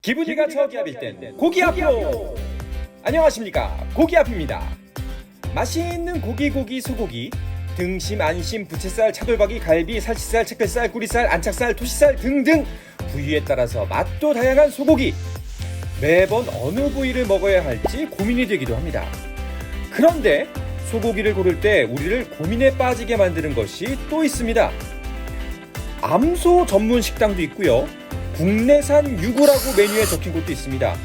기분이가 저기압일 땐 고기압으로! 안녕하십니까, 고기압입니다. 맛있는 고기, 소고기, 등심, 안심, 부채살, 차돌박이, 갈비, 살치살, 채끌살, 꾸리살, 안착살, 토시살 등등 부위에 따라서 맛도 다양한 소고기. 매번 어느 부위를 먹어야 할지 고민이 되기도 합니다. 그런데 소고기를 고를 때 우리를 고민에 빠지게 만드는 것이 또 있습니다. 암소 전문 식당도 있고요, 국내산 유구라고 메뉴에 적힌 곳도 있습니다.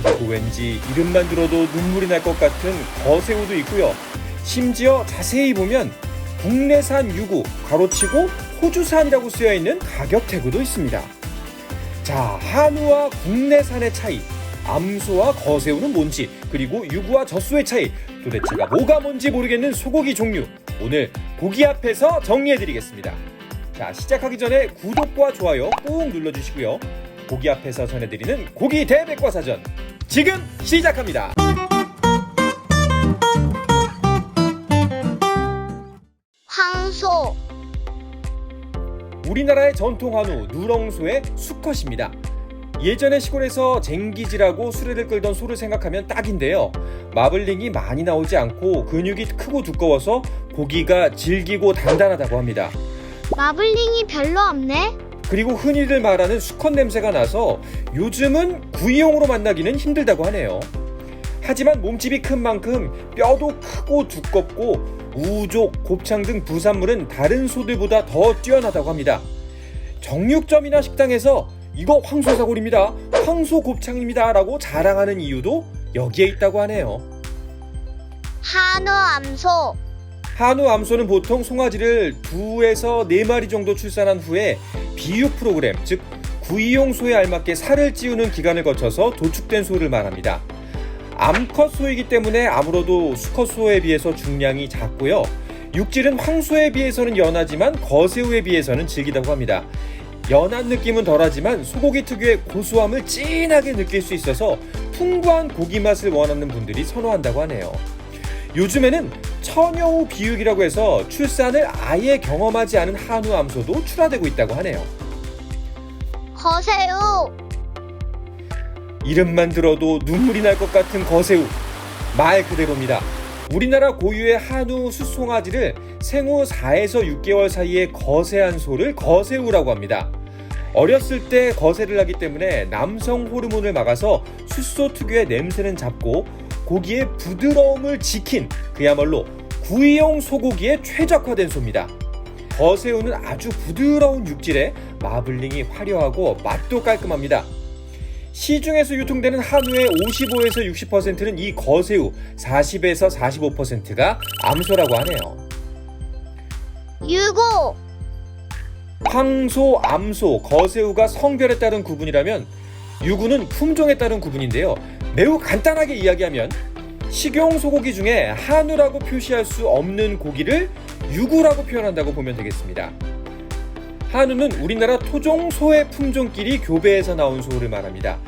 그리고 왠지 이름만 들어도 눈물이 날 것 같은 거새우도 있고요. 심지어 자세히 보면 국내산 유구 괄호치고 호주산이라고 쓰여있는 가격 태그도 있습니다. 자, 한우와 국내산의 차이, 암소와 거새우는 뭔지, 그리고 유구와 젖소의 차이, 도대체가 뭐가 뭔지 모르겠는 소고기 종류, 오늘 고기압에서 정리해드리겠습니다. 자, 시작하기 전에 구독과 좋아요 꾹 눌러주시고요. 고기압에서 전해드리는 고기 대백과사전 지금 시작합니다. 황소. 우리나라의 전통 한우 누렁소의 수컷입니다. 예전에 시골에서 쟁기질하고 수레를 끌던 소를 생각하면 딱인데요, 마블링이 많이 나오지 않고 근육이 크고 두꺼워서 고기가 질기고 단단하다고 합니다. 마블링이 별로 없네. 그리고 흔히들 말하는 수컷 냄새가 나서 요즘은 구이용으로 만나기는 힘들다고 하네요. 하지만 몸집이 큰 만큼 뼈도 크고 두껍고 우족, 곱창 등 부산물은 다른 소들보다 더 뛰어나다고 합니다. 정육점이나 식당에서 이거 황소사골입니다, 황소곱창입니다 라고 자랑하는 이유도 여기에 있다고 하네요. 한우, 암소. 한우, 암소는 보통 송아지를 2에서 4마리 정도 출산한 후에 비육 프로그램, 즉 구이용 소에 알맞게 살을 찌우는 기간을 거쳐서 도축된 소를 말합니다. 암컷 소이기 때문에 아무래도 수컷 소에 비해서 중량이 작고요, 육질은 황소에 비해서는 연하지만 거새우에 비해서는 질기다고 합니다. 연한 느낌은 덜하지만 소고기 특유의 고소함을 진하게 느낄 수 있어서 풍부한 고기 맛을 원하는 분들이 선호한다고 하네요. 요즘에는 처녀후 비육이라고 해서 출산을 아예 경험하지 않은 한우, 암소도 출하되고 있다고 하네요. 거새우. 이름만 들어도 눈물이 날 것 같은 거새우, 말 그대로입니다. 우리나라 고유의 한우 숫송아지를 생후 4에서 6개월 사이에 거세한 소를 거새우라고 합니다. 어렸을 때 거세를 하기 때문에 남성 호르몬을 막아서 숫소 특유의 냄새는 잡고 고기의 부드러움을 지킨 그야말로 구이용 소고기에 최적화된 소입니다. 거새우는 아주 부드러운 육질에 마블링이 화려하고 맛도 깔끔합니다. 시중에서 유통되는 한우의 55에서 60%는 이 거새우, 40에서 45%가 암소라고 하네요. 유구. 황소, 암소, 거새우가 성별에 따른 구분이라면 유구는 품종에 따른 구분인데요, 매우 간단하게 이야기하면 식용 소고기 중에 한우라고 표시할 수 없는 고기를 유구라고 표현한다고 보면 되겠습니다. 한우는 우리나라 토종 소의 품종끼리 교배해서 나온 소를 말합니다.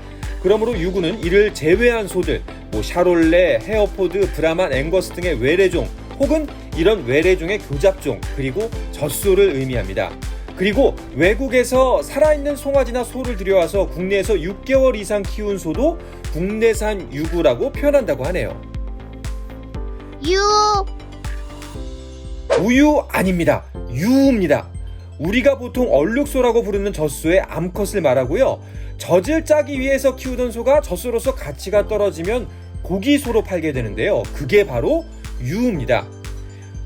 그러므로 유구는 이를 제외한 소들, 샤롤레, 헤어포드, 브라만, 앵거스 등의 외래종 혹은 이런 외래종의 교잡종, 그리고 젖소를 의미합니다. 그리고 외국에서 살아있는 송아지나 소를 들여와서 국내에서 6개월 이상 키운 소도 국내산 유구라고 표현한다고 하네요. 유. 우유 아닙니다. 유입니다. 우리가 보통 얼룩소라고 부르는 젖소의 암컷을 말하고요, 젖을 짜기 위해서 키우던 소가 젖소로서 가치가 떨어지면 고기소로 팔게 되는데요, 그게 바로 유입니다.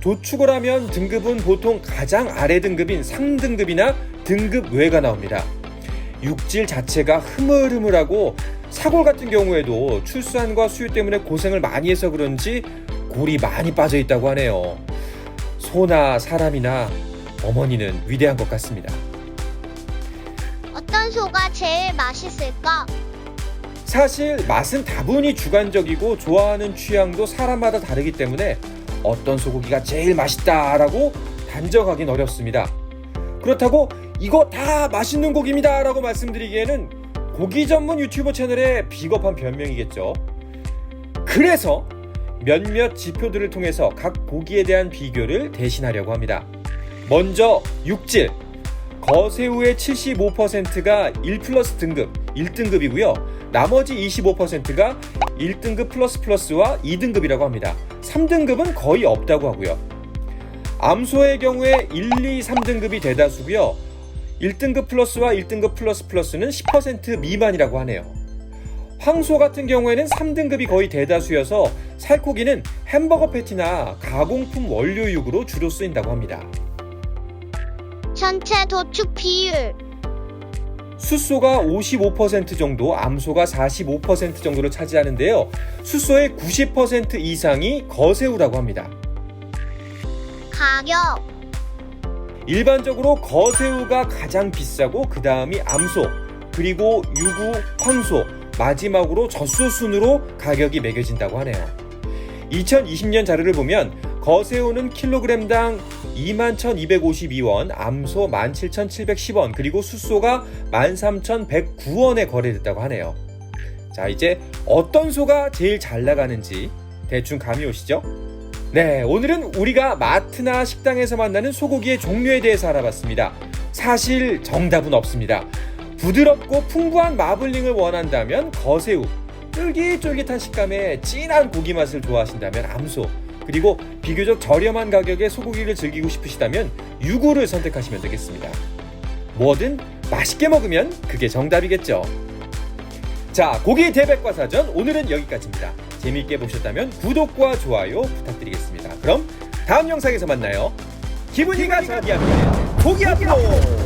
도축을 하면 등급은 보통 가장 아래 등급인 상등급이나 등급 외가 나옵니다. 육질 자체가 흐물흐물하고 사골 같은 경우에도 출산과 수유 때문에 고생을 많이 해서 그런지 골이 많이 빠져 있다고 하네요. 소나 사람이나 어머니는 위대한 것 같습니다. 어떤 소가 제일 맛있을까? 사실 맛은 다분히 주관적이고 좋아하는 취향도 사람마다 다르기 때문에 어떤 소고기가 제일 맛있다라고 단정하긴 어렵습니다. 그렇다고 이거 다 맛있는 고기입니다 라고 말씀드리기에는 고기 전문 유튜버 채널의 비겁한 변명이겠죠. 그래서 몇몇 지표들을 통해서 각 고기에 대한 비교를 대신하려고 합니다. 먼저 육질. 거새우의 75%가 1+ 등급, 1등급이고요. 나머지 25%가 1등급 플러스와 2등급이라고 합니다. 3등급은 거의 없다고 하고요. 암소의 경우에 1, 2, 3등급이 대다수고요. 1등급 플러스와 1등급 플러스는 10% 미만이라고 하네요. 황소 같은 경우에는 3등급이 거의 대다수여서 살코기는 햄버거 패티나 가공품 원료육으로 주로 쓰인다고 합니다. 전체 도축 비율. 숫소가 55% 정도, 암소가 45% 정도를 차지하는데요. 숫소의 90% 이상이 거새우라고 합니다. 가격. 일반적으로 거새우가 가장 비싸고 그 다음이 암소, 그리고 유구, 황소, 마지막으로 젖소 순으로 가격이 매겨진다고 하네요. 2020년 자료를 보면 거새우는 킬로그램당 21,252원, 암소 17,710원, 그리고 숫소가 13,109원에 거래됐다고 하네요. 자, 이제 어떤 소가 제일 잘 나가는지 대충 감이 오시죠? 네, 오늘은 우리가 마트나 식당에서 만나는 소고기의 종류에 대해서 알아봤습니다. 사실 정답은 없습니다. 부드럽고 풍부한 마블링을 원한다면 거새우, 쫄깃쫄깃한 식감에 진한 고기 맛을 좋아하신다면 암소, 그리고 비교적 저렴한 가격에 소고기를 즐기고 싶으시다면 유구를 선택하시면 되겠습니다. 뭐든 맛있게 먹으면 그게 정답이겠죠. 자, 고기 대백과사전 오늘은 여기까지입니다. 재미있게 보셨다면 구독과 좋아요 부탁드리겠습니다. 그럼 다음 영상에서 만나요. 기분이가 저기압니다. 고기 앞으로!